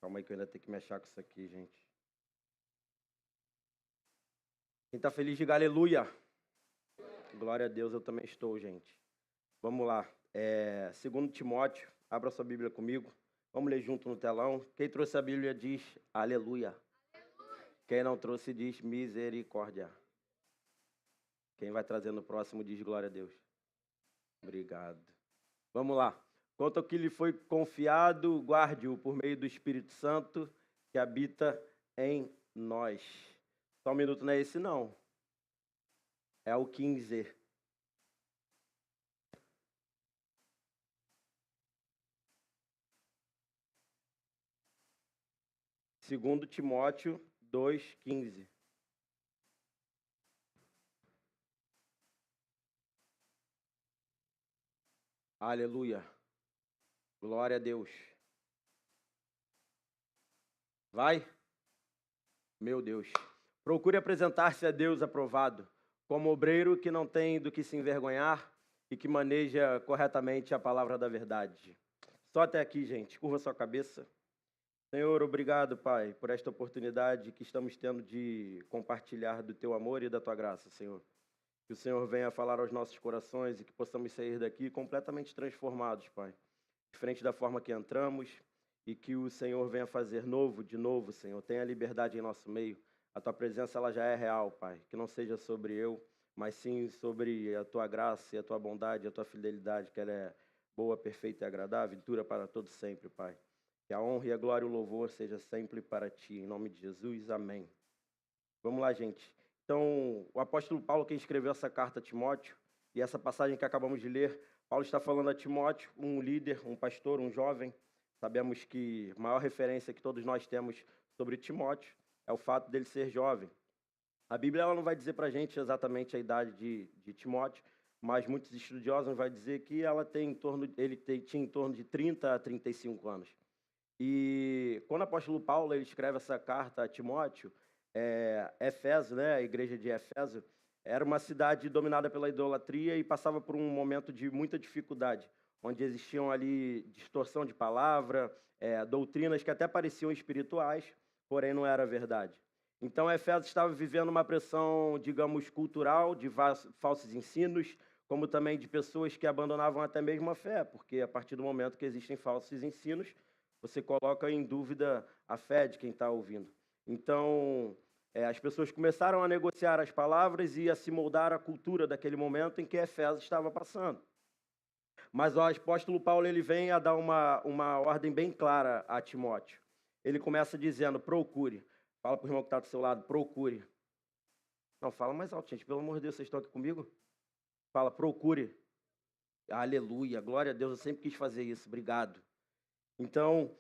Calma aí que eu ainda tenho que me achar com isso aqui, gente. Quem tá feliz, diga aleluia. Glória a Deus, eu também estou, gente. Vamos lá. 2 Timóteo, abra sua Bíblia comigo. Vamos ler junto no telão. Quem trouxe a Bíblia diz aleluia. Quem não trouxe diz misericórdia. Quem vai trazer no próximo diz glória a Deus. Obrigado. Vamos lá. Quanto ao que lhe foi confiado, guarde-o por meio do Espírito Santo que habita em nós. Só um minuto, não é esse não. É o 15. Segundo Timóteo 2:15. Aleluia. Glória a Deus. Vai? Meu Deus. Procure apresentar-se a Deus aprovado, como obreiro que não tem do que se envergonhar e que maneja corretamente a palavra da verdade. Só até aqui, gente. Curva sua cabeça. Senhor, obrigado, Pai, por esta oportunidade que estamos tendo de compartilhar do Teu amor e da Tua graça, Senhor. Que o Senhor venha falar aos nossos corações e que possamos sair daqui completamente transformados, Pai. Diferente da forma que entramos, e que o Senhor venha fazer novo, de novo, Senhor. Tenha liberdade em nosso meio. A Tua presença, ela já é real, Pai. Que não seja sobre eu, mas sim sobre a Tua graça e a Tua bondade, a Tua fidelidade, que ela é boa, perfeita e agradável, e dura para todo sempre, Pai. Que a honra e a glória e o louvor seja sempre para Ti. Em nome de Jesus, amém. Vamos lá, gente. Então, o apóstolo Paulo, quem escreveu essa carta a Timóteo, e essa passagem que acabamos de ler, Paulo está falando a Timóteo, um líder, um pastor, um jovem. Sabemos que a maior referência que todos nós temos sobre Timóteo é o fato dele ser jovem. A Bíblia ela não vai dizer para a gente exatamente a idade de Timóteo, mas muitos estudiosos vão dizer que tinha em torno de 30 a 35 anos. E quando o apóstolo Paulo ele escreve essa carta a Timóteo, Éfeso, né, a igreja de Éfeso, era uma cidade dominada pela idolatria e passava por um momento de muita dificuldade, onde existiam ali distorção de palavra, doutrinas que até pareciam espirituais, porém não era verdade. Então, Éfeso estava vivendo uma pressão, digamos, cultural, de falsos ensinos, como também de pessoas que abandonavam até mesmo a fé, porque a partir do momento que existem falsos ensinos, você coloca em dúvida a fé de quem está ouvindo. Então, as pessoas começaram a negociar as palavras e a se moldar à cultura daquele momento em que Éfeso estava passando. Mas o apóstolo Paulo ele vem a dar uma ordem bem clara a Timóteo. Ele começa dizendo, procure. Fala para o irmão que está do seu lado, procure. Não, fala mais alto, gente. Pelo amor de Deus, vocês estão aqui comigo? Fala, procure. Aleluia, glória a Deus, eu sempre quis fazer isso, obrigado. Então,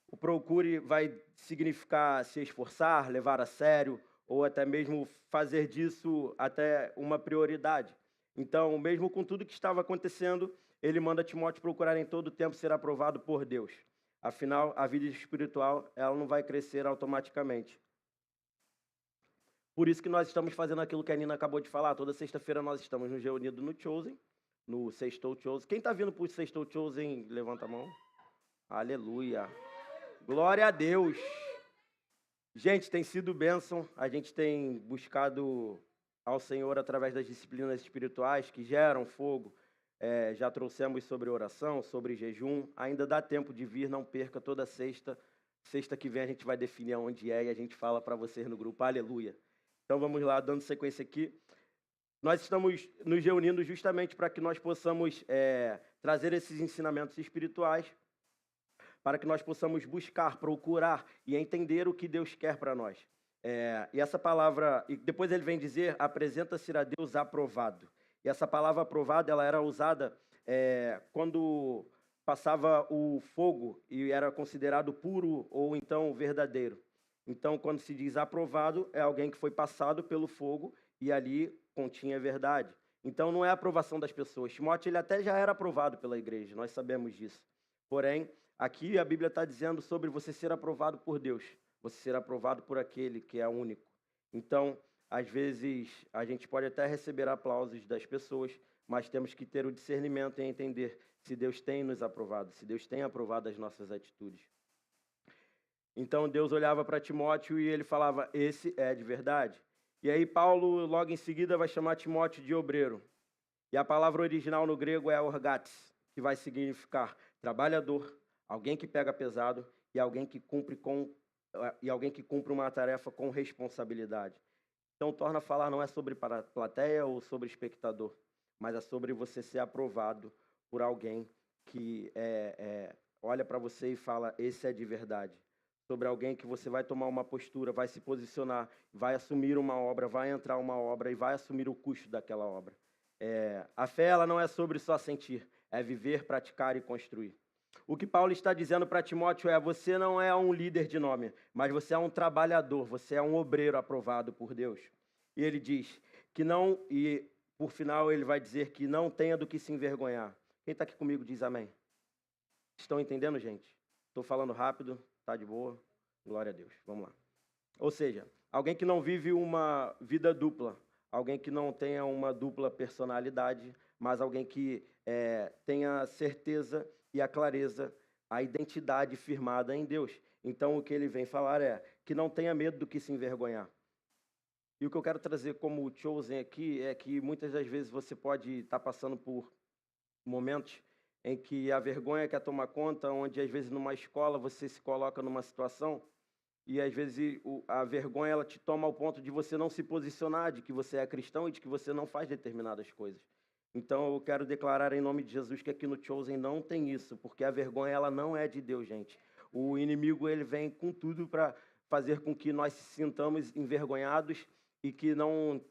o procure vai significar se esforçar, levar a sério, ou até mesmo fazer disso até uma prioridade. Então, mesmo com tudo que estava acontecendo, ele manda Timóteo procurar em todo tempo ser aprovado por Deus. Afinal, a vida espiritual ela não vai crescer automaticamente. Por isso que nós estamos fazendo aquilo que a Nina acabou de falar. Toda sexta-feira nós estamos nos reunidos no Chosen, no Sextou Chosen. Quem está vindo para o Sextou Chosen, levanta a mão. Aleluia. Glória a Deus. Gente, tem sido bênção. A gente tem buscado ao Senhor através das disciplinas espirituais que geram fogo. Já trouxemos sobre oração, sobre jejum. Ainda dá tempo de vir, não perca toda sexta. Sexta que vem a gente vai definir onde é e a gente fala para vocês no grupo. Aleluia. Então vamos lá, dando sequência aqui. Nós estamos nos reunindo justamente para que nós possamos trazer esses ensinamentos espirituais, para que nós possamos buscar, procurar e entender o que Deus quer para nós. E essa palavra, e depois ele vem dizer, apresenta-se a Deus aprovado. E essa palavra aprovado, ela era usada quando passava o fogo e era considerado puro ou então verdadeiro. Então, quando se diz aprovado, é alguém que foi passado pelo fogo e ali continha verdade. Então, não é a aprovação das pessoas. Timóteo, ele até já era aprovado pela igreja, nós sabemos disso. Porém, aqui a Bíblia está dizendo sobre você ser aprovado por Deus, você ser aprovado por aquele que é único. Então, às vezes, a gente pode até receber aplausos das pessoas, mas temos que ter o discernimento e entender se Deus tem nos aprovado, se Deus tem aprovado as nossas atitudes. Então Deus olhava para Timóteo e ele falava, esse é de verdade. E aí Paulo, logo em seguida, vai chamar Timóteo de obreiro. E a palavra original no grego é orgates, que vai significar trabalhador, alguém que pega pesado e alguém que cumpre uma tarefa com responsabilidade. Então, torna a falar não é sobre plateia ou sobre espectador, mas é sobre você ser aprovado por alguém que olha para você e fala, esse é de verdade. Sobre alguém que você vai tomar uma postura, vai se posicionar, vai assumir uma obra, vai entrar uma obra e vai assumir o custo daquela obra. A fé ela não é sobre só sentir, é viver, praticar e construir. O que Paulo está dizendo para Timóteo é, você não é um líder de nome, mas você é um trabalhador, você é um obreiro aprovado por Deus. E ele diz que não, e por final ele vai dizer que não tenha do que se envergonhar. Quem está aqui comigo diz amém. Estão entendendo, gente? Estou falando rápido, tá de boa? Glória a Deus, vamos lá. Ou seja, alguém que não vive uma vida dupla, alguém que não tenha uma dupla personalidade, mas alguém que tenha certeza e a clareza, a identidade firmada em Deus. Então, o que ele vem falar é que não tenha medo do que se envergonhar. E o que eu quero trazer como chosen aqui é que muitas das vezes você pode estar passando por momentos em que a vergonha quer tomar conta, onde às vezes numa escola você se coloca numa situação e às vezes a vergonha ela te toma ao ponto de você não se posicionar, de que você é cristão e de que você não faz determinadas coisas. Então eu quero declarar em nome de Jesus que aqui no Chosen não tem isso, porque a vergonha ela não é de Deus, gente. O inimigo ele vem com tudo para fazer com que nós se sintamos envergonhados e que não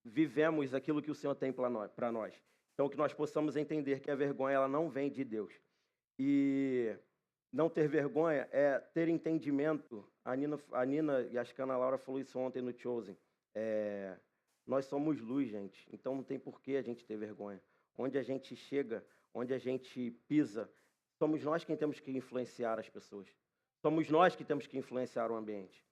vivemos aquilo que o Senhor tem para nós. Então que nós possamos entender que a vergonha ela não vem de Deus. E não ter vergonha é ter entendimento. A Nina e acho que a Ana Laura falou isso ontem no Chosen. Nós somos luz, gente. Então não tem por que a gente ter vergonha. Onde a gente chega, onde a gente pisa, somos nós quem temos que influenciar as pessoas. Somos nós que temos que influenciar o ambiente.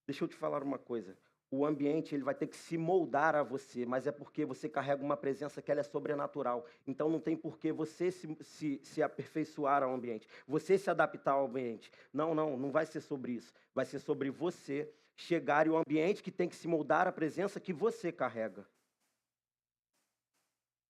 Deixa eu te falar uma coisa. O ambiente ele vai ter que se moldar a você, mas é porque você carrega uma presença que ela é sobrenatural. Então não tem por que você se aperfeiçoar ao ambiente, você se adaptar ao ambiente. Não vai ser sobre isso. Vai ser sobre você chegar e o ambiente que tem que se moldar a presença que você carrega.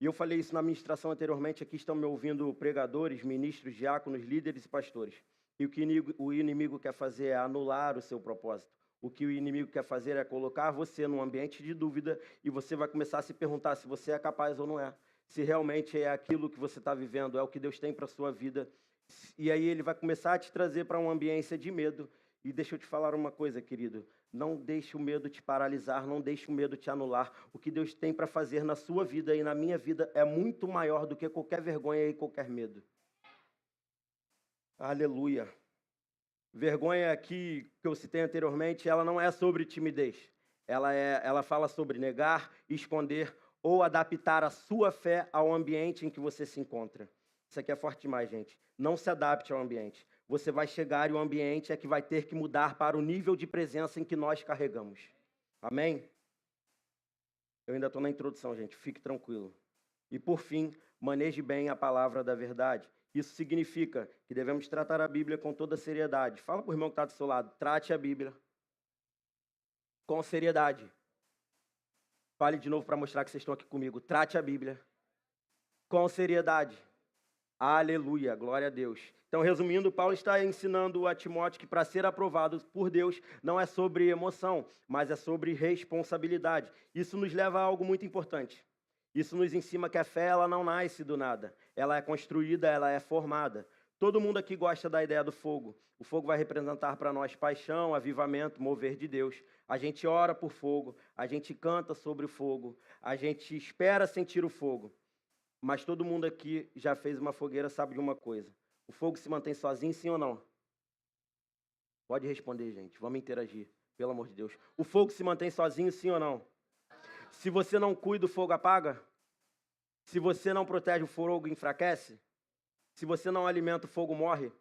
E eu falei isso na ministração anteriormente, aqui estão me ouvindo pregadores, ministros, diáconos, líderes e pastores. E o que o inimigo quer fazer é anular o seu propósito. O que o inimigo quer fazer é colocar você num ambiente de dúvida e você vai começar a se perguntar se você é capaz ou não é. Se realmente é aquilo que você está vivendo, é o que Deus tem para a sua vida. E aí ele vai começar a te trazer para uma ambiência de medo. E deixa eu te falar uma coisa, querido. Não deixe o medo te paralisar, não deixe o medo te anular. O que Deus tem para fazer na sua vida e na minha vida é muito maior do que qualquer vergonha e qualquer medo. Aleluia. Vergonha aqui, que eu citei anteriormente, ela não é sobre timidez. Ela fala sobre negar, esconder ou adaptar a sua fé ao ambiente em que você se encontra. Isso aqui é forte demais, gente. Não se adapte ao ambiente. Você vai chegar e o ambiente é que vai ter que mudar para o nível de presença em que nós carregamos. Amém? Eu ainda estou na introdução, gente. Fique tranquilo. E por fim, maneje bem a palavra da verdade. Isso significa que devemos tratar a Bíblia com toda seriedade. Fala para o irmão que está do seu lado. Trate a Bíblia com seriedade. Fale de novo para mostrar que vocês estão aqui comigo. Trate a Bíblia com seriedade. Aleluia, glória a Deus. Então, resumindo, Paulo está ensinando a Timóteo que para ser aprovado por Deus não é sobre emoção, mas é sobre responsabilidade. Isso nos leva a algo muito importante. Isso nos ensina que a fé ela não nasce do nada. Ela é construída, ela é formada. Todo mundo aqui gosta da ideia do fogo. O fogo vai representar para nós paixão, avivamento, mover de Deus. A gente ora por fogo, a gente canta sobre o fogo, a gente espera sentir o fogo. Mas todo mundo aqui já fez uma fogueira, sabe de uma coisa. O fogo se mantém sozinho, sim ou não? Pode responder, gente. Vamos interagir, pelo amor de Deus. O fogo se mantém sozinho, sim ou não? Se você não cuida, o fogo apaga? Se você não protege, o fogo enfraquece? Se você não alimenta, o fogo morre?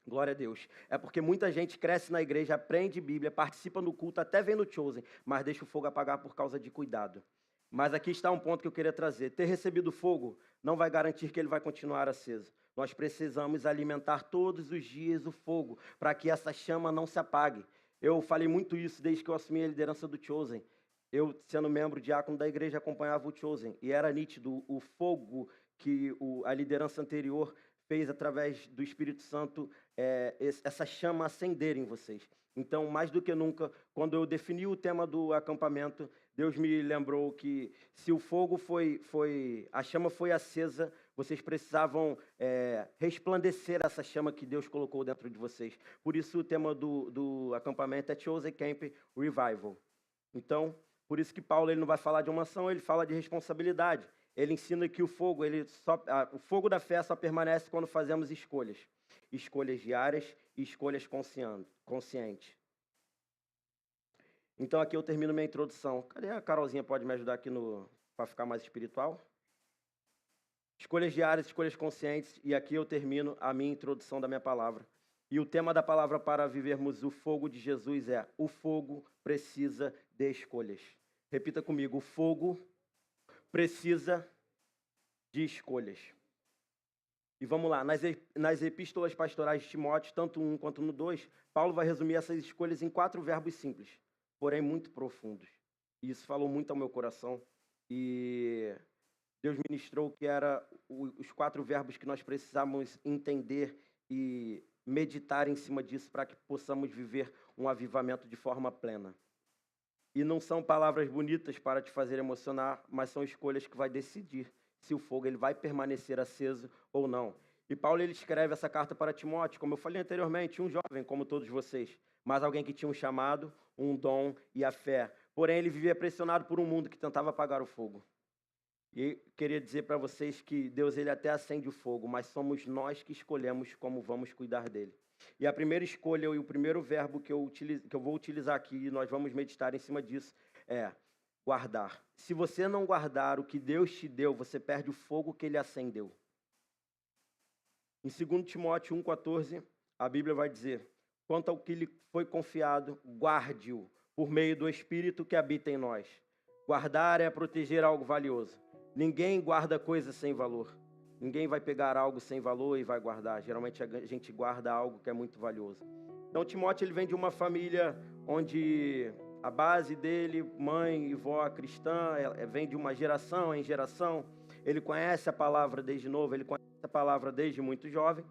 Glória a Deus. É porque muita gente cresce na igreja, aprende Bíblia, participa no culto, até vem no Chosen, mas deixa o fogo apagar por causa de cuidado. Mas aqui está um ponto que eu queria trazer. Ter recebido fogo não vai garantir que ele vai continuar aceso. Nós precisamos alimentar todos os dias o fogo, para que essa chama não se apague. Eu falei muito isso desde que eu assumi a liderança do Chosen. Eu, sendo membro diácono da igreja, acompanhava o Chosen, e era nítido o fogo que a liderança anterior fez através do Espírito Santo, essa chama acender em vocês. Então, mais do que nunca, quando eu defini o tema do acampamento, Deus me lembrou que se o fogo a chama foi acesa, vocês precisavam resplandecer essa chama que Deus colocou dentro de vocês. Por isso o tema do acampamento é Chosen Camp Revival. Então, por isso que Paulo ele não vai falar de uma ação, ele fala de responsabilidade. Ele ensina que o fogo da fé só permanece quando fazemos escolhas. Escolhas diárias e escolhas conscientes. Então, aqui eu termino minha introdução. Cadê a Carolzinha? Pode me ajudar aqui para ficar mais espiritual? Escolhas diárias, escolhas conscientes. E aqui eu termino a minha introdução da minha palavra. E o tema da palavra para vivermos o fogo de Jesus é: o fogo precisa de escolhas. Repita comigo: o fogo precisa de escolhas. E vamos lá, nas epístolas pastorais de Timóteo, tanto no 1 quanto no 2, Paulo vai resumir essas escolhas em 4 verbos simples, porém muito profundos. E isso falou muito ao meu coração. E Deus ministrou que eram os 4 verbos que nós precisamos entender e meditar em cima disso para que possamos viver um avivamento de forma plena. E não são palavras bonitas para te fazer emocionar, mas são escolhas que vai decidir se o fogo ele vai permanecer aceso ou não. E Paulo ele escreve essa carta para Timóteo, como eu falei anteriormente, um jovem como todos vocês, mas alguém que tinha um chamado, um dom e a fé. Porém, ele vivia pressionado por um mundo que tentava apagar o fogo. E queria dizer para vocês que Deus ele até acende o fogo, mas somos nós que escolhemos como vamos cuidar dele. E a primeira escolha e o primeiro verbo que eu vou utilizar aqui, e nós vamos meditar em cima disso, é guardar. Se você não guardar o que Deus te deu, você perde o fogo que ele acendeu. Em 2 Timóteo 1,14, a Bíblia vai dizer: quanto ao que lhe foi confiado, guarde-o por meio do Espírito que habita em nós. Guardar é proteger algo valioso. Ninguém guarda coisas sem valor. Ninguém vai pegar algo sem valor e vai guardar. Geralmente a gente guarda algo que é muito valioso. Então Timóteo ele vem de uma família onde a base dele, mãe e vó cristã, vem de uma geração em geração. Ele conhece a palavra desde novo, ele conhece a palavra desde muito jovem.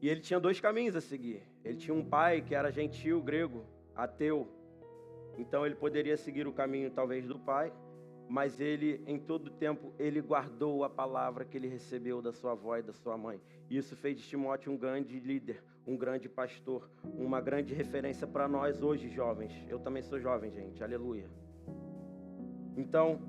E ele tinha 2 caminhos a seguir. Ele tinha um pai que era gentil, grego, ateu. Então ele poderia seguir o caminho talvez do pai, mas ele, em todo tempo, ele guardou a palavra que ele recebeu da sua avó e da sua mãe. E isso fez de Timóteo um grande líder, um grande pastor, uma grande referência para nós hoje, jovens. Eu também sou jovem, gente, aleluia. Então,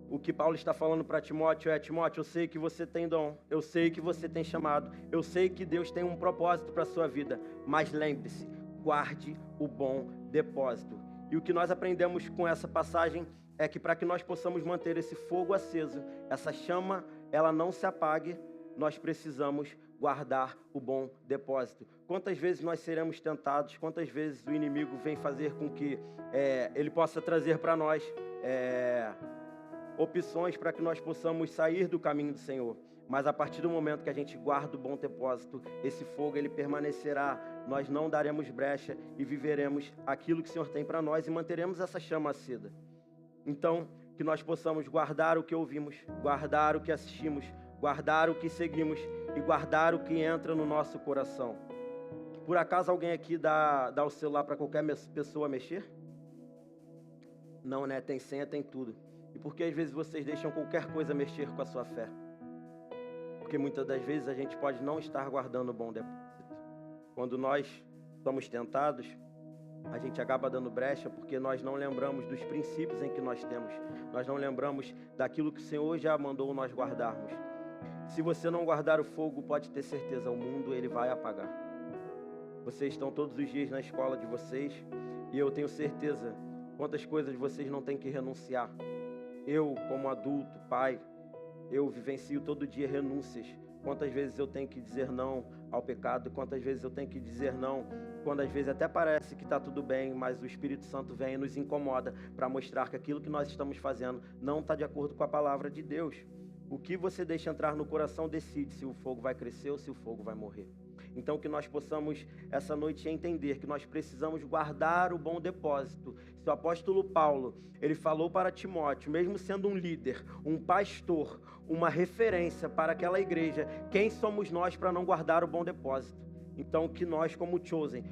o que Paulo está falando para Timóteo é: Timóteo, eu sei que você tem dom, eu sei que você tem chamado, eu sei que Deus tem um propósito para a sua vida, mas lembre-se, guarde o bom depósito. E o que nós aprendemos com essa passagem é que para que nós possamos manter esse fogo aceso, essa chama, ela não se apague, nós precisamos guardar o bom depósito. Quantas vezes nós seremos tentados, quantas vezes o inimigo vem fazer com que ele possa trazer para nós opções para que nós possamos sair do caminho do Senhor. Mas a partir do momento que a gente guarda o bom depósito, esse fogo ele permanecerá, nós não daremos brecha e viveremos aquilo que o Senhor tem para nós e manteremos essa chama acesa. Então, que nós possamos guardar o que ouvimos, guardar o que assistimos, guardar o que seguimos e guardar o que entra no nosso coração. Por acaso alguém aqui dá o celular para qualquer pessoa mexer? Não, né? Tem senha, tem tudo. E por que às vezes vocês deixam qualquer coisa mexer com a sua fé? Porque muitas das vezes a gente pode não estar guardando o bom depósito. Quando nós somos tentados, a gente acaba dando brecha porque nós não lembramos dos princípios em que nós temos. Nós não lembramos daquilo que o Senhor já mandou nós guardarmos. Se você não guardar o fogo, pode ter certeza, o mundo ele vai apagar. Vocês estão todos os dias na escola de vocês e eu tenho certeza quantas coisas vocês não têm que renunciar. Eu, como adulto, pai, eu vivencio todo dia renúncias. Quantas vezes eu tenho que dizer não ao pecado, quantas vezes eu tenho que dizer não, quando às vezes até parece que está tudo bem, mas o Espírito Santo vem e nos incomoda para mostrar que aquilo que nós estamos fazendo não está de acordo com a palavra de Deus. O que você deixa entrar no coração decide se o fogo vai crescer ou se o fogo vai morrer. Então que nós possamos essa noite entender que nós precisamos guardar o bom depósito. Se o apóstolo Paulo, ele falou para Timóteo, mesmo sendo um líder, um pastor, uma referência para aquela igreja, quem somos nós para não guardar o bom depósito? Então que nós, como Chosen,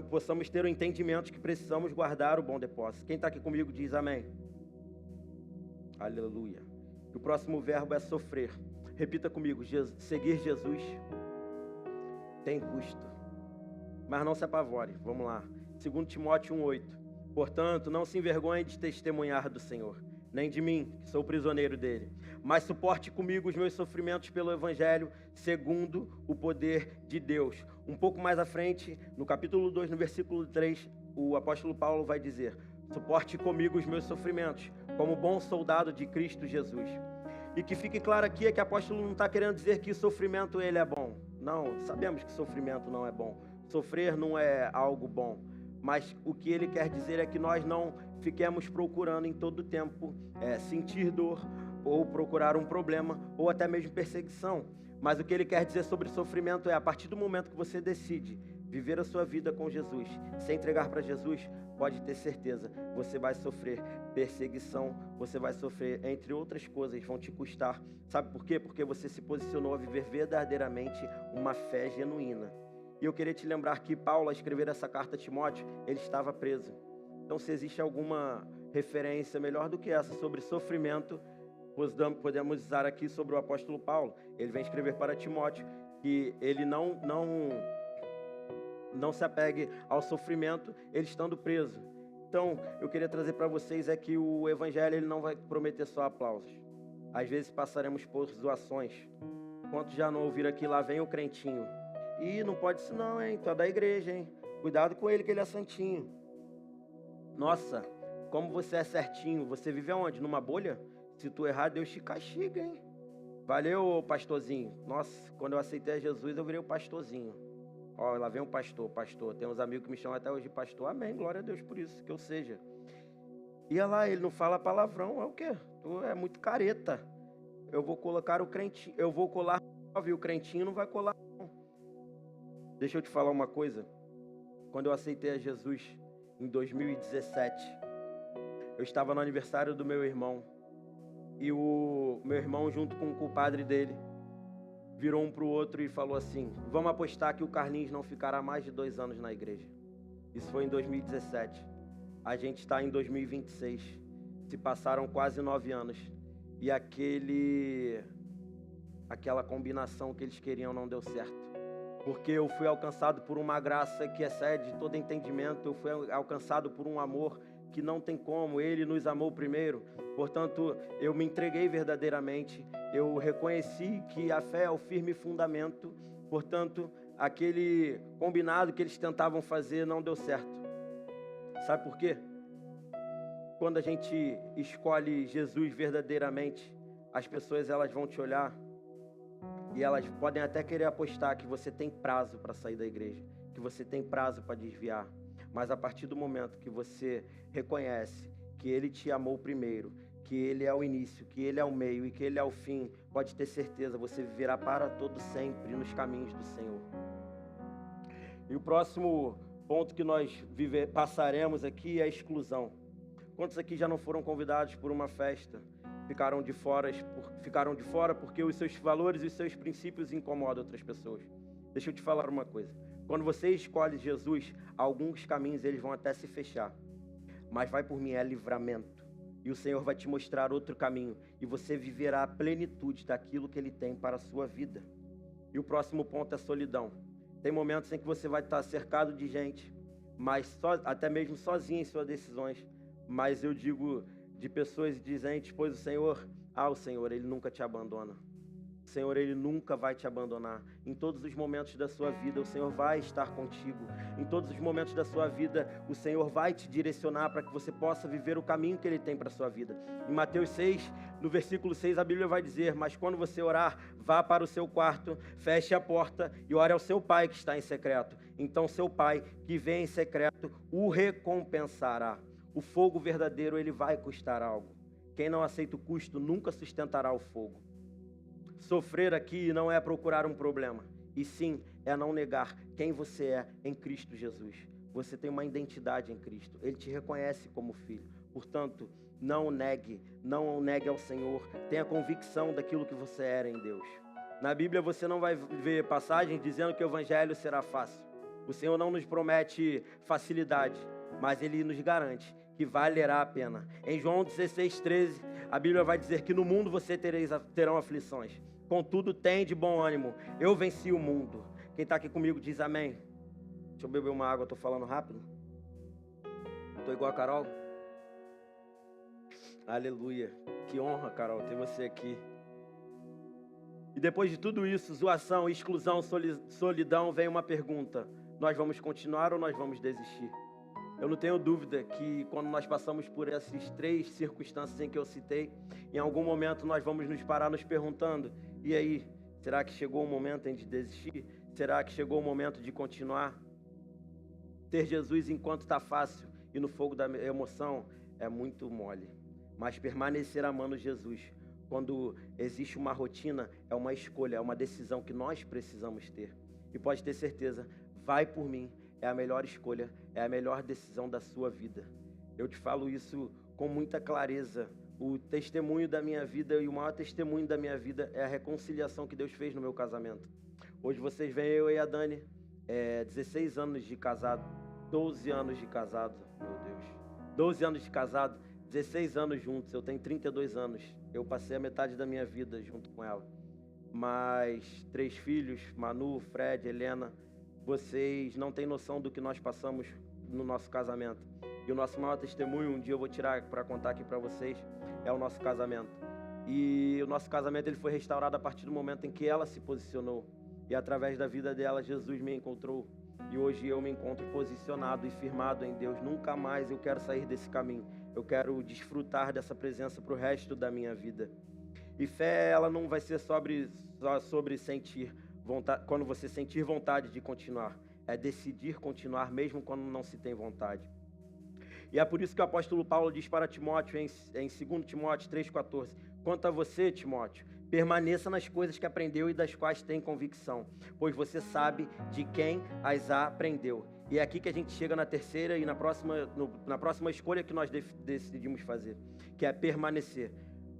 possamos ter o entendimento de que precisamos guardar o bom depósito. Quem está aqui comigo diz amém. Aleluia. O próximo verbo é sofrer. Repita comigo, seguir Jesus tem custo, mas não se apavore. Vamos lá, 2 Timóteo 1,8. Portanto, não se envergonhe de testemunhar do Senhor, nem de mim, que sou prisioneiro dele, mas suporte comigo os meus sofrimentos pelo Evangelho, segundo o poder de Deus. Um pouco mais à frente, no capítulo 2, no versículo 3, o apóstolo Paulo vai dizer: suporte comigo os meus sofrimentos, como bom soldado de Cristo Jesus. E que fique claro aqui é que o apóstolo não está querendo dizer que o sofrimento ele é bom. Não, sabemos que sofrimento não é bom. Sofrer não é algo bom. Mas o que ele quer dizer é que nós não fiquemos procurando em todo tempo sentir dor, ou procurar um problema, ou até mesmo perseguição. Mas o que ele quer dizer sobre sofrimento é, a partir do momento que você decide viver a sua vida com Jesus, se entregar para Jesus, pode ter certeza, você vai sofrer perseguição, você vai sofrer, entre outras coisas, vão te custar. Sabe por quê? Porque você se posicionou a viver verdadeiramente uma fé genuína. E eu queria te lembrar que Paulo, ao escrever essa carta a Timóteo, ele estava preso. Então, se existe alguma referência melhor do que essa sobre sofrimento, podemos usar aqui sobre o apóstolo Paulo. Ele vem escrever para Timóteo que ele não se apegue ao sofrimento, ele estando preso. Então, eu queria trazer para vocês é que o Evangelho ele não vai prometer só aplausos. Às vezes passaremos por zoações. Quantos já não ouviram aqui, lá vem o crentinho? Ih, não pode isso não, hein? Tu é da igreja, hein? Cuidado com ele que ele é santinho. Nossa, como você é certinho. Você vive aonde? Numa bolha? Se tu errar, Deus te castiga, hein? Valeu, pastorzinho. Nossa, quando eu aceitei a Jesus, eu virei o pastorzinho. Ó, lá vem um pastor. Tem uns amigos que me chamam até hoje de pastor. Amém, glória a Deus por isso, que eu seja. E olha lá, ele não fala palavrão. É o quê? Tu é muito careta. Eu vou colocar o crentinho. Eu vou colar o crentinho, não vai colar não. Deixa eu te falar uma coisa. Quando eu aceitei a Jesus em 2017, eu estava no aniversário do meu irmão. E o meu irmão, junto com o compadre dele, virou um para o outro e falou assim: vamos apostar que o Carlinhos não ficará mais de 2 anos na igreja. Isso foi em 2017. A gente está em 2026. Se passaram quase 9 anos. E aquela combinação que eles queriam não deu certo. Porque eu fui alcançado por uma graça que excede todo entendimento. Eu fui alcançado por um amor que não tem como. Ele nos amou primeiro. Portanto, eu me entreguei verdadeiramente. Eu reconheci que a fé é o firme fundamento. Portanto, aquele combinado que eles tentavam fazer não deu certo. Sabe por quê? Quando a gente escolhe Jesus verdadeiramente, as pessoas elas vão te olhar e elas podem até querer apostar que você tem prazo para sair da igreja, que você tem prazo para desviar. Mas a partir do momento que você reconhece que Ele te amou primeiro, que Ele é o início, que Ele é o meio e que Ele é o fim, pode ter certeza, você viverá para todo sempre nos caminhos do Senhor. E o próximo ponto que nós passaremos aqui é a exclusão. Quantos aqui já não foram convidados por uma festa? Ficaram de fora porque os seus valores e os seus princípios incomodam outras pessoas. Deixa eu te falar uma coisa. Quando você escolhe Jesus, alguns caminhos eles vão até se fechar. Mas vai por mim, é livramento. E o Senhor vai te mostrar outro caminho. E você viverá a plenitude daquilo que Ele tem para a sua vida. E o próximo ponto é solidão. Tem momentos em que você vai estar cercado de gente, mas até mesmo sozinho em suas decisões. Mas eu digo de pessoas dizentes, pois o Senhor, Ele nunca te abandona. O Senhor, Ele nunca vai te abandonar. Em todos os momentos da sua vida, o Senhor vai estar contigo. Em todos os momentos da sua vida, o Senhor vai te direcionar para que você possa viver o caminho que Ele tem para a sua vida. Em Mateus 6, no versículo 6, a Bíblia vai dizer: mas quando você orar, vá para o seu quarto, feche a porta e ore ao seu Pai que está em secreto. Então seu Pai, que vem em secreto, o recompensará. O fogo verdadeiro, ele vai custar algo. Quem não aceita o custo, nunca sustentará o fogo. Sofrer aqui não é procurar um problema, e sim é não negar quem você é em Cristo Jesus. Você tem uma identidade em Cristo. Ele te reconhece como filho. Portanto, não o negue ao Senhor. Tenha convicção daquilo que você era em Deus. Na Bíblia você não vai ver passagens dizendo que o evangelho será fácil. O Senhor não nos promete facilidade, mas Ele nos garante que valerá a pena. Em João 16:13, a Bíblia vai dizer que no mundo você terão aflições. Contudo, tem de bom ânimo. Eu venci o mundo. Quem está aqui comigo diz amém. Deixa eu beber uma água, estou falando rápido. Estou igual a Carol. Aleluia. Que honra, Carol, ter você aqui. E depois de tudo isso, zoação, exclusão, solidão, vem uma pergunta. Nós vamos continuar ou nós vamos desistir? Eu não tenho dúvida que quando nós passamos por essas 3 circunstâncias em que eu citei, em algum momento nós vamos nos parar nos perguntando, e aí, será que chegou o momento de desistir? Será que chegou o momento de continuar? Ter Jesus enquanto está fácil e no fogo da emoção é muito mole. Mas permanecer amando Jesus, quando existe uma rotina, é uma escolha, é uma decisão que nós precisamos ter. E pode ter certeza, vai por mim, é a melhor escolha, é a melhor decisão da sua vida. Eu te falo isso com muita clareza. O testemunho da minha vida e o maior testemunho da minha vida é a reconciliação que Deus fez no meu casamento. Hoje vocês veem eu e a Dani, 16 anos de casado, 12 anos de casado, meu Deus. 12 anos de casado, 16 anos juntos, eu tenho 32 anos. Eu passei a metade da minha vida junto com ela. Mas 3 filhos, Manu, Fred, Helena, vocês não têm noção do que nós passamos no nosso casamento. E o nosso maior testemunho, um dia eu vou tirar para contar aqui para vocês, é o nosso casamento. E o nosso casamento ele foi restaurado a partir do momento em que ela se posicionou. E através da vida dela, Jesus me encontrou. E hoje eu me encontro posicionado e firmado em Deus. Nunca mais eu quero sair desse caminho. Eu quero desfrutar dessa presença para o resto da minha vida. E fé, ela não vai ser só sobre sentir vontade, quando você sentir vontade de continuar. É decidir continuar mesmo quando não se tem vontade. E é por isso que o apóstolo Paulo diz para Timóteo, em 2 Timóteo 3,14, quanto a você, Timóteo, permaneça nas coisas que aprendeu e das quais tem convicção, pois você sabe de quem as aprendeu. E é aqui que a gente chega na terceira e na próxima escolha que nós decidimos fazer, que é permanecer.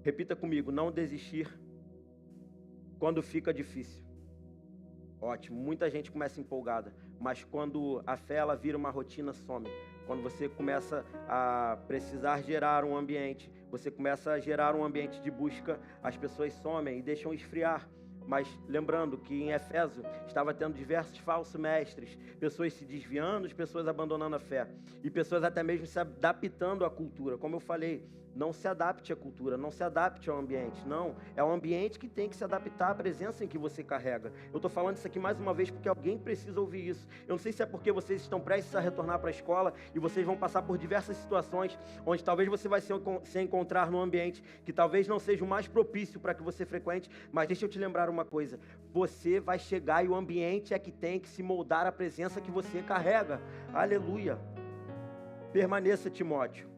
Repita comigo, não desistir quando fica difícil. Ótimo, muita gente começa empolgada, mas quando a fé ela vira uma rotina, some. Quando você começa a precisar gerar um ambiente, você começa a gerar um ambiente de busca, as pessoas somem e deixam esfriar. Mas lembrando que em Éfeso estava tendo diversos falsos mestres, pessoas se desviando, pessoas abandonando a fé e pessoas até mesmo se adaptando à cultura. Como eu falei, não se adapte à cultura, não se adapte ao ambiente, não. É o ambiente que tem que se adaptar à presença em que você carrega. Eu estou falando isso aqui mais uma vez porque alguém precisa ouvir isso. Eu não sei se é porque vocês estão prestes a retornar para a escola e vocês vão passar por diversas situações onde talvez você vai se encontrar num ambiente que talvez não seja o mais propício para que você frequente, mas deixa eu te lembrar uma coisa, você vai chegar e o ambiente é que tem que se moldar à presença que você carrega. Aleluia. Permaneça, Timóteo.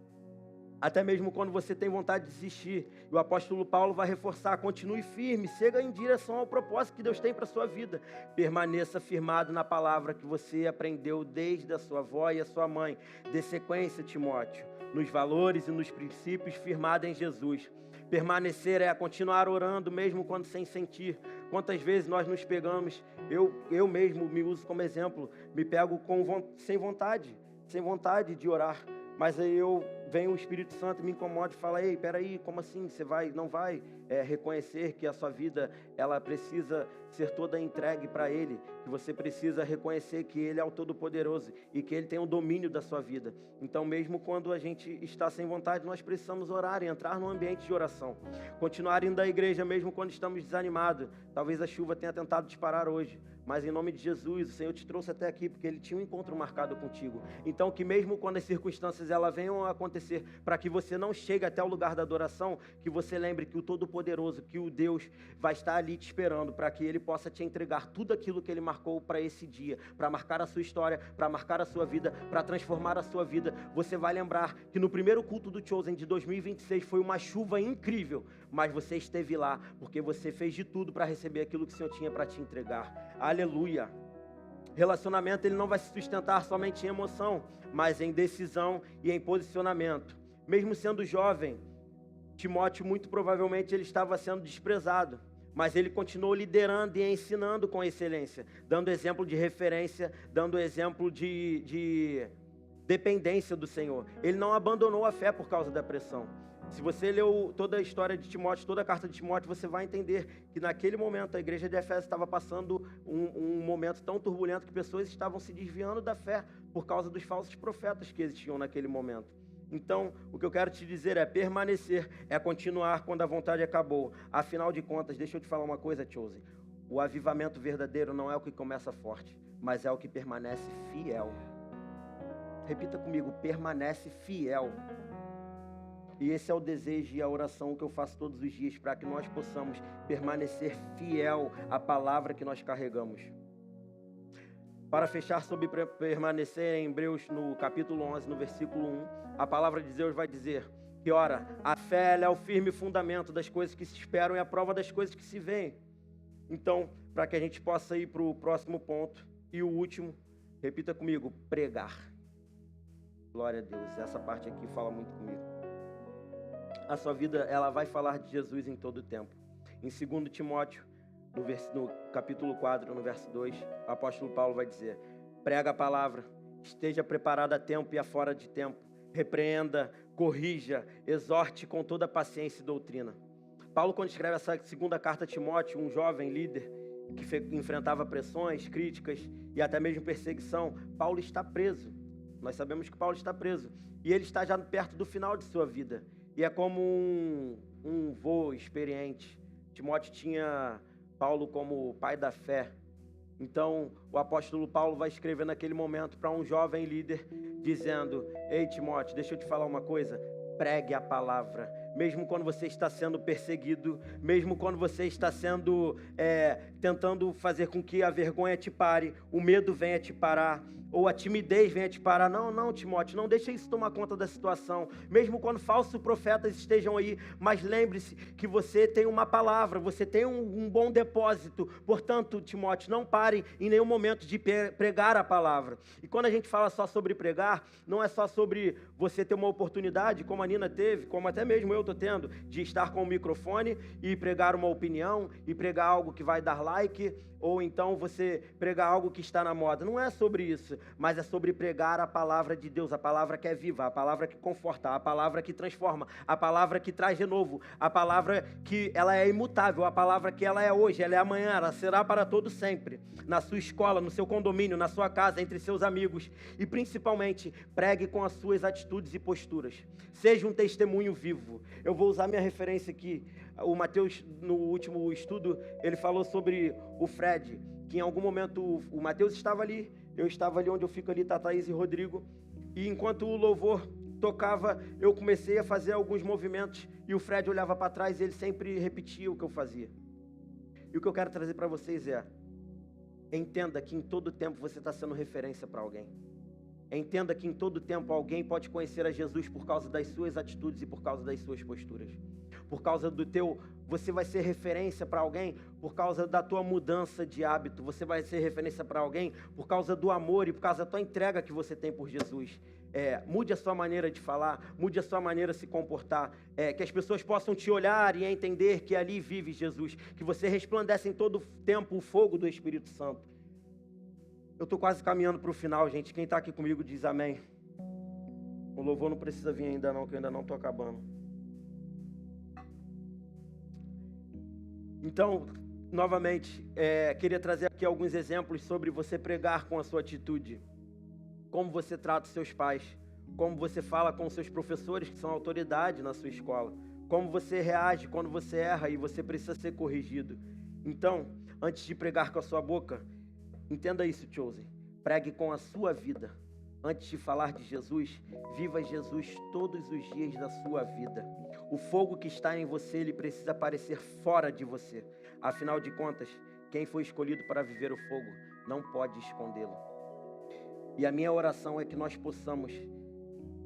Até mesmo quando você tem vontade de desistir. E o apóstolo Paulo vai reforçar, continue firme, siga em direção ao propósito que Deus tem para a sua vida. Permaneça firmado na palavra que você aprendeu desde a sua avó e a sua mãe. Dê sequência, Timóteo, nos valores e nos princípios firmado em Jesus. Permanecer é continuar orando mesmo quando sem sentir. Quantas vezes nós nos pegamos, eu mesmo me uso como exemplo, me pego sem vontade de orar. Mas aí vem o Espírito Santo e me incomoda e fala, ei, peraí, como assim? Você não vai reconhecer que a sua vida, ela precisa ser toda entregue para Ele, que você precisa reconhecer que Ele é o Todo-Poderoso e que Ele tem o domínio da sua vida. Então, mesmo quando a gente está sem vontade, nós precisamos orar e entrar num ambiente de oração. Continuar indo à igreja mesmo quando estamos desanimados. Talvez a chuva tenha tentado disparar hoje, mas em nome de Jesus, o Senhor te trouxe até aqui porque Ele tinha um encontro marcado contigo. Então, que mesmo quando as circunstâncias elas venham a acontecer, acontecer, para que você não chegue até o lugar da adoração, que você lembre que o Todo-Poderoso, que o Deus vai estar ali te esperando, para que Ele possa te entregar tudo aquilo que Ele marcou para esse dia, para marcar a sua história, para marcar a sua vida, para transformar a sua vida. Você vai lembrar que no primeiro culto do Chosen de 2026 foi uma chuva incrível, mas você esteve lá, porque você fez de tudo para receber aquilo que o Senhor tinha para te entregar. Aleluia! Relacionamento, ele não vai se sustentar somente em emoção, mas em decisão e em posicionamento. Mesmo sendo jovem, Timóteo, muito provavelmente, ele estava sendo desprezado, mas ele continuou liderando e ensinando com excelência, dando exemplo de referência, dando exemplo de dependência do Senhor. Ele não abandonou a fé por causa da pressão. Se você leu toda a história de Timóteo, toda a carta de Timóteo, você vai entender que naquele momento a igreja de Éfeso estava passando um momento tão turbulento que pessoas estavam se desviando da fé por causa dos falsos profetas que existiam naquele momento. Então, o que eu quero te dizer é permanecer, é continuar quando a vontade acabou. Afinal de contas, deixa eu te falar uma coisa, Chosen. O avivamento verdadeiro não é o que começa forte, mas é o que permanece fiel. Repita comigo, permanece fiel. E esse é o desejo e a oração que eu faço todos os dias, para que nós possamos permanecer fiel à palavra que nós carregamos. Para fechar sobre permanecer, em Hebreus, no capítulo 11, no versículo 1, a palavra de Deus vai dizer que, ora, a fé ela é o firme fundamento das coisas que se esperam e a prova das coisas que se veem. Então, para que a gente possa ir para o próximo ponto e o último, repita comigo, pregar. Glória a Deus, essa parte aqui fala muito comigo. A sua vida, ela vai falar de Jesus em todo o tempo. Em 2 Timóteo, no capítulo 4, no verso 2, o apóstolo Paulo vai dizer: prega a palavra, esteja preparado a tempo e a fora de tempo, repreenda, corrija, exorte com toda paciência e doutrina. Paulo, quando escreve essa segunda carta a Timóteo, um jovem líder que enfrentava pressões, críticas e até mesmo perseguição, Paulo está preso. Nós sabemos que Paulo está preso e ele está já perto do final de sua vida. E é como um vô experiente. Timóteo tinha Paulo como pai da fé. Então, o apóstolo Paulo vai escrever naquele momento para um jovem líder, dizendo: ei, Timóteo, deixa eu te falar uma coisa. Pregue a palavra. Mesmo quando você está sendo perseguido, mesmo quando você está sendo tentando fazer com que a vergonha te pare, o medo venha te parar, ou a timidez venha te parar. Não, Timóteo, não deixe isso tomar conta da situação. Mesmo quando falsos profetas estejam aí, mas lembre-se que você tem uma palavra, você tem um bom depósito. Portanto, Timóteo, não pare em nenhum momento de pregar a palavra. E quando a gente fala só sobre pregar, não é só sobre você ter uma oportunidade, como a Nina teve, como até mesmo eu estou tendo, de estar com o microfone e pregar uma opinião, e pregar algo que vai dar like, ou então você pregar algo que está na moda. Não é sobre isso, mas é sobre pregar a palavra de Deus, a palavra que é viva, a palavra que conforta, a palavra que transforma, a palavra que traz renovo, a palavra que ela é imutável, a palavra que ela é hoje, ela é amanhã, ela será para todo sempre, na sua escola, no seu condomínio, na sua casa, entre seus amigos, e principalmente pregue com as suas atitudes e posturas. Seja um testemunho vivo. Eu vou usar minha referência aqui. O Mateus, no último estudo, ele falou sobre o Fred, que em algum momento o Mateus estava ali, eu estava ali onde eu fico ali, Thaís e Rodrigo, e enquanto o louvor tocava, eu comecei a fazer alguns movimentos, e o Fred olhava para trás e ele sempre repetia o que eu fazia. E o que eu quero trazer para vocês é: entenda que em todo tempo você está sendo referência para alguém. Entenda que em todo tempo alguém pode conhecer a Jesus por causa das suas atitudes e por causa das suas posturas. Por causa você vai ser referência para alguém por causa da tua mudança de hábito. Você vai ser referência para alguém por causa do amor e por causa da tua entrega que você tem por Jesus. Mude a sua maneira de falar, mude a sua maneira de se comportar, que as pessoas possam te olhar e entender que ali vive Jesus, que você resplandece em todo tempo o fogo do Espírito Santo. Eu estou quase caminhando para o final, gente. Quem está aqui comigo diz amém. O louvor não precisa vir ainda não, que eu ainda não estou acabando. Então, novamente, queria trazer aqui alguns exemplos sobre você pregar com a sua atitude. Como você trata os seus pais, como você fala com os seus professores, que são autoridade na sua escola, como você reage quando você erra e você precisa ser corrigido. Então, antes de pregar com a sua boca, entenda isso, Chosen. Pregue com a sua vida. antes de falar de Jesus, viva Jesus todos os dias da sua vida. O fogo que está em você, ele precisa aparecer fora de você. Afinal de contas, quem foi escolhido para viver o fogo não pode escondê-lo. E a minha oração é que nós possamos,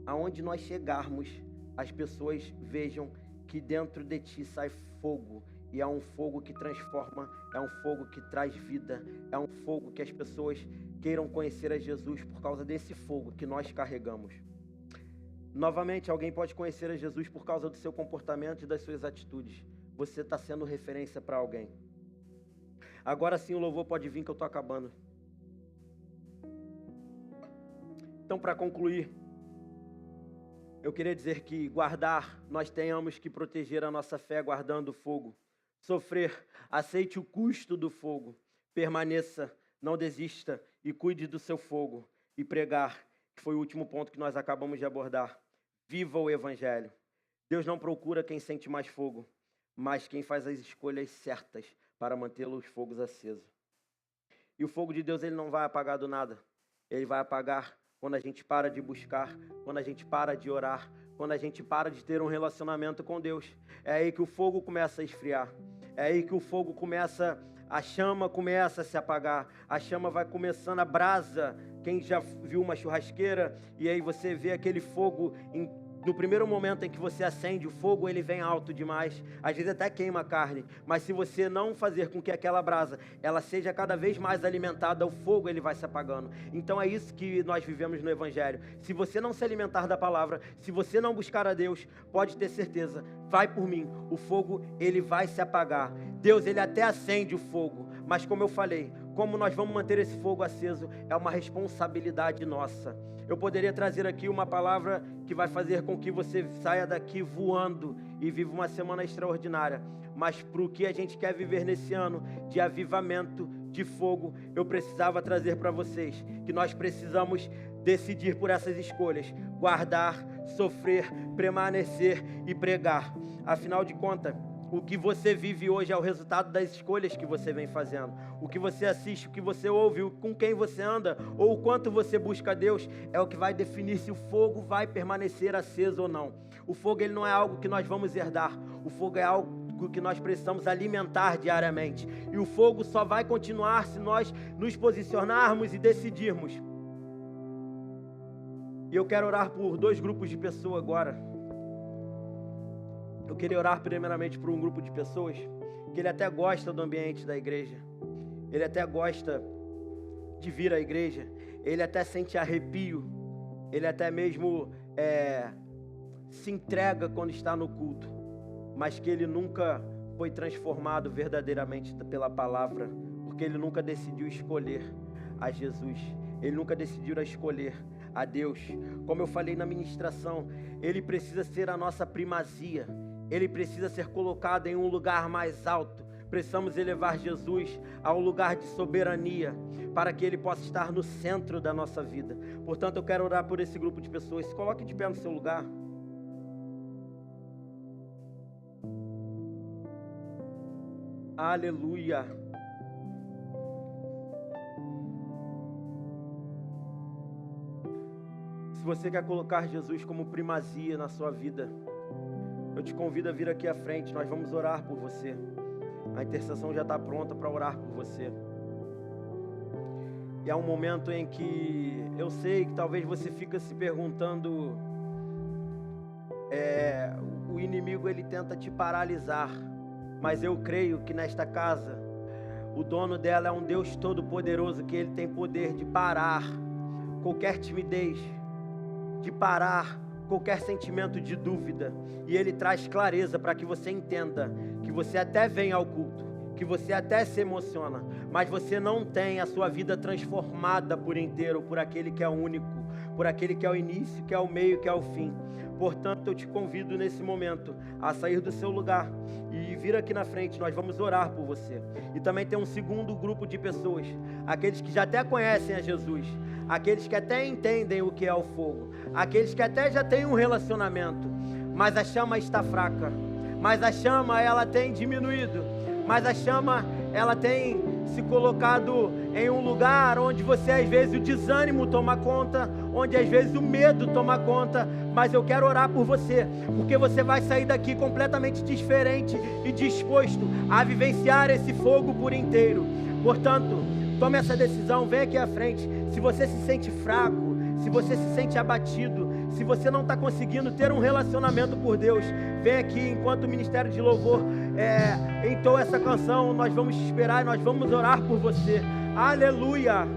aonde nós chegarmos, as pessoas vejam que dentro de ti sai fogo. E é um fogo que transforma, é um fogo que traz vida, é um fogo que as pessoas queiram conhecer a Jesus por causa desse fogo que nós carregamos. Novamente, alguém pode conhecer a Jesus por causa do seu comportamento e das suas atitudes. Você está sendo referência para alguém. Agora sim o louvor pode vir, que eu estou acabando. Então, para concluir, eu queria dizer que nós tenhamos que proteger a nossa fé guardando o fogo. Sofrer, aceite o custo do fogo. Permaneça, não desista e cuide do seu fogo. E pregar, que foi o último ponto que nós acabamos de abordar. Viva o Evangelho. Deus não procura quem sente mais fogo, mas quem faz as escolhas certas para manter os fogos acesos. E o fogo de Deus, ele não vai apagar do nada. Ele vai apagar quando a gente para de buscar, quando a gente para de orar, quando a gente para de ter um relacionamento com Deus. É aí que o fogo começa a esfriar. É aí que o fogo a chama começa a se apagar. A chama vai começando, a brasa. Quem já viu uma churrasqueira e aí você vê aquele fogo no primeiro momento em que você acende o fogo, ele vem alto demais, às vezes até queima a carne, mas se você não fazer com que aquela brasa, ela seja cada vez mais alimentada, o fogo ele vai se apagando. Então é isso que nós vivemos no Evangelho. Se você não se alimentar da palavra, se você não buscar a Deus, pode ter certeza, vai por mim, o fogo ele vai se apagar. Deus ele até acende o fogo, mas como eu falei, como nós vamos manter esse fogo aceso, é uma responsabilidade nossa. Eu poderia trazer aqui uma palavra que vai fazer com que você saia daqui voando e viva uma semana extraordinária. Mas para o que a gente quer viver nesse ano de avivamento, de fogo, eu precisava trazer para vocês que nós precisamos decidir por essas escolhas. Guardar, sofrer, permanecer e pregar. Afinal de contas, o que você vive hoje é o resultado das escolhas que você vem fazendo. O que você assiste, o que você ouve, com quem você anda, ou o quanto você busca a Deus, é o que vai definir se o fogo vai permanecer aceso ou não. O fogo ele não é algo que nós vamos herdar. O fogo é algo que nós precisamos alimentar diariamente. E o fogo só vai continuar se nós nos posicionarmos e decidirmos. E eu quero orar por 2 grupos de pessoas agora. Eu queria orar primeiramente por um grupo de pessoas que ele até gosta do ambiente da igreja. Ele até gosta de vir à igreja. Ele até sente arrepio. Ele até mesmo se entrega quando está no culto. Mas que ele nunca foi transformado verdadeiramente pela palavra. Porque ele nunca decidiu escolher a Jesus. Ele nunca decidiu escolher a Deus. Como eu falei na ministração, ele precisa ser a nossa primazia. Ele precisa ser colocado em um lugar mais alto. Precisamos elevar Jesus a um lugar de soberania, para que ele possa estar no centro da nossa vida. Portanto, eu quero orar por esse grupo de pessoas. Se coloque de pé no seu lugar. Aleluia. Se você quer colocar Jesus como primazia na sua vida, eu te convido a vir aqui à frente, nós vamos orar por você. A intercessão já está pronta para orar por você. E há um momento em que eu sei que talvez você fica se perguntando, o inimigo ele tenta te paralisar, mas eu creio que nesta casa, o dono dela é um Deus todo-poderoso, que ele tem poder de parar qualquer timidez, de parar qualquer sentimento de dúvida, e ele traz clareza para que você entenda que você até vem ao culto, que você até se emociona, mas você não tem a sua vida transformada por inteiro por aquele que é único, por aquele que é o início, que é o meio, que é o fim. Portanto, eu te convido nesse momento a sair do seu lugar e vir aqui na frente, nós vamos orar por você. E também tem um segundo grupo de pessoas, aqueles que já até conhecem a Jesus, aqueles que até entendem o que é o fogo, aqueles que até já têm um relacionamento, mas a chama está fraca, mas a chama ela tem diminuído, mas a chama ela tem se colocado em um lugar onde você às vezes o desânimo toma conta, onde às vezes o medo toma conta, mas eu quero orar por você, porque você vai sair daqui completamente diferente e disposto a vivenciar esse fogo por inteiro. Portanto, tome essa decisão, vem aqui à frente. Se você se sente fraco, se você se sente abatido, se você não está conseguindo ter um relacionamento por Deus, vem aqui enquanto o Ministério de Louvor entoa essa canção. Nós vamos te esperar e nós vamos orar por você. Aleluia!